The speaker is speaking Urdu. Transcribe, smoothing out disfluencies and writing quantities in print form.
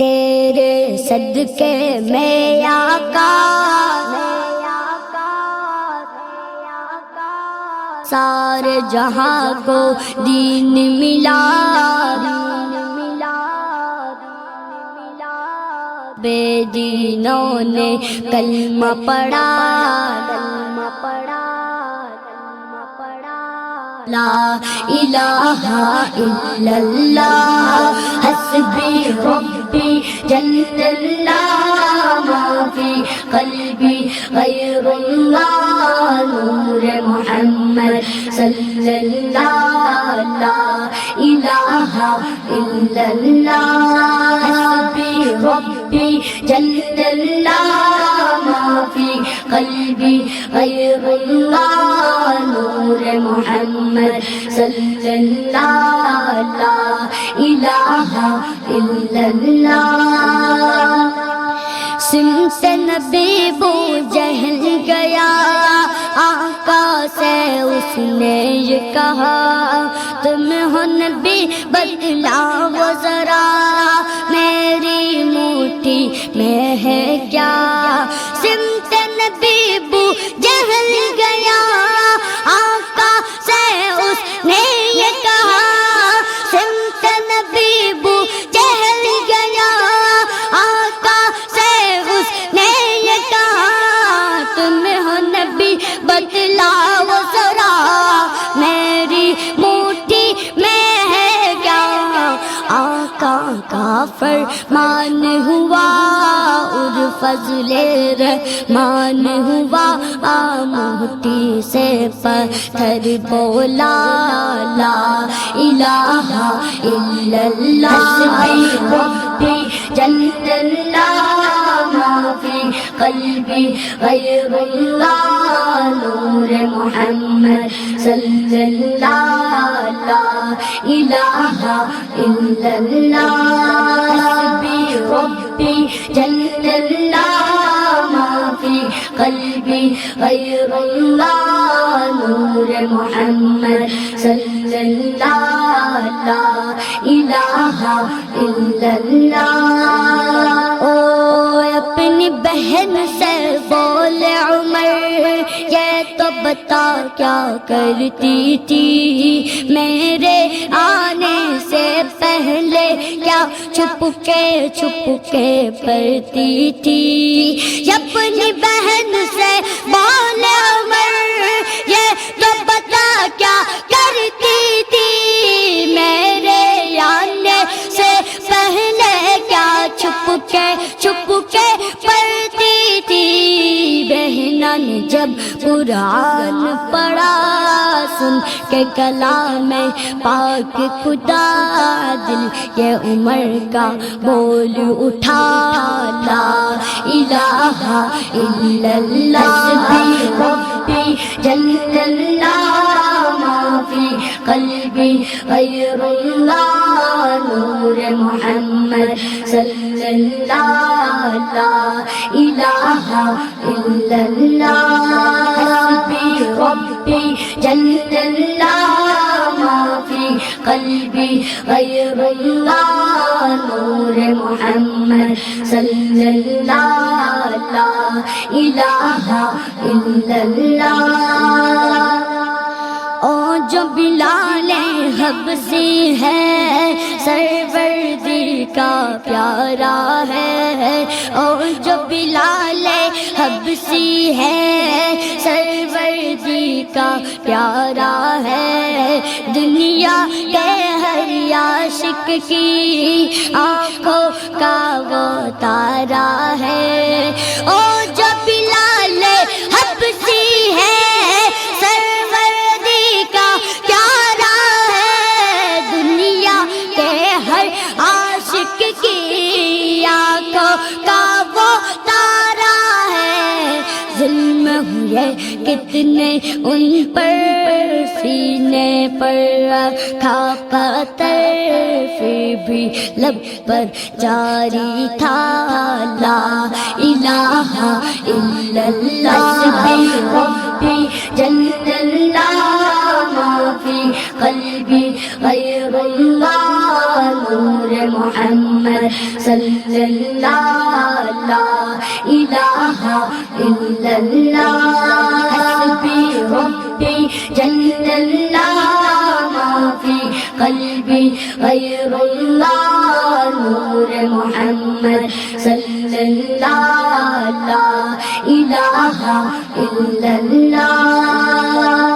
تیرے صدقے میں آقا سارے جہاں کو دین ملا، بے دینوں نے کلمہ پڑھا، لا الہ الا اللہ حسبی ربی جل اللہ ما فی قلبی غیر اللہ نور محمد صلی اللہ، لا الہ الا اللہ حسبی ربی جل اللہ ما فی قلبی غیر اللہ نور محمد صلی اللہ، لا الہ الا اللہ۔ سمت نبی بو جہل گیا، آقا سے اس نے یہ کہا تم ہو نبی بتلاؤ ذرا میری مٹھی میں ہے کیا۔ سمت نبی بو جہل گیا، آقا سے اس نے یہ کہا، سمت نبی بو جہل گیا، آقا سے اس نے یہ کہا تم ہو نبی بتلاؤ ذرا میری مٹھی میں ہے کیا۔ آقا کا فرمان ہوا اور فضل رحمان ہوا، مٹھی سے پتھر بولا لا الہ الا اللہ ربی جل اللہ ما فی قلبی غیر اللہ نور محمد صلی اللہ، لا الہ الا اللہ حسبی ربی جل اللہ ما فی قلبی غیر اللہ نور محمد صلی اللہ، لا الہ الا اللہ۔ او اپنی بہن سے بولے عمر یہ تو بتا کیا کرتی تھی میرے آنے سے پہلے، کیا چھپ کے پڑھتی تھی۔ اپنی بہن سے بولے عمر یہ تو بتا کیا کرتی تھی میرے آنے سے پہلے، کیا چھپ کے پڑھتی تھی۔ بہنوں نے جب قرآن پڑھا سن کے کلام پاک خدا، دل یہ عمر کا بول اٹھا لا الہ الا اللہ ربی جل اللہ ما فی قلبی غیر اللہ نور محمد صلی اللہ، لا الہ الا اللہ حسبی ربی جل اللہ ما فی قلبی غیر اللہ نور محمد صلی اللہ، لا الہ الا اللہ۔ او جو بلال حبشی ہے سروردی کا پیارا ہے، او جو بلال حبشی ہے سروردی کا پیارا ہے، دنیا کے ہر عاشق کی آنکھوں کا وہ تارا ہے۔ او جو بلال حبشی ہے سروردی کا پیارا ہے، دنیا کے ہر عاشق کی آنکھوں کا وہ تارا ہے۔ ظلم ہوئے کتنے ان پر سینے پر رکھا پتھر، پھر بھی لب پر جاری تھا لا الہ الا اللہ حسبی ربی جل اللہ ما فی قلبی غیر اللہ نور محمد صلی اللہ لا الہ الا اللہ حسبی ربی جل اللہ ما فی قلبی غیر اللہ نور محمد صلی اللہ لا الہ الا اللہ